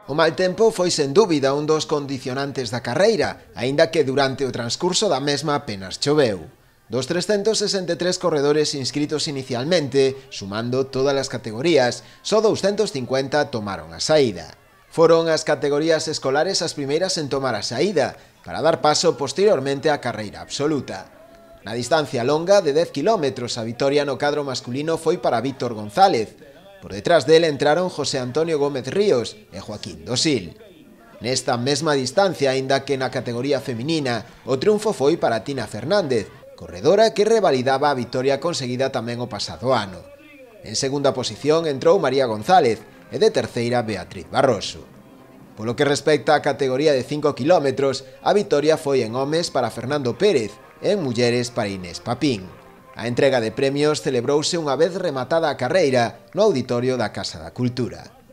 O mal tempo foi sen dúbida un dos condicionantes da carreira, aínda que durante o transcurso da mesma apenas choveu. Dos 363 corredores inscritos inicialmente, sumando todas as categorías, só 250 tomaron a saída. Foron as categorías escolares as primeiras en tomar a saída, para dar paso posteriormente á carreira absoluta. Na distancia longa de 10 km, a vitoria no cadro masculino foi para Víctor González. Por detrás dele entraron José Antonio Gómez Ríos e Joaquín Dosil. Nesta mesma distancia, aínda que na categoría feminina, o triunfo foi para Tina Fernández, corredora que revalidaba a vitoria conseguida tamén o pasado ano. En segunda posición entrou María González e de terceira Beatriz Barroso. Polo que respecta á categoría de 5 km, a vitoria foi en homes para Fernando Pérez e en mulleres para Inés Papín. A entrega de premios celebrouse unha vez rematada a carreira no auditorio da Casa da Cultura.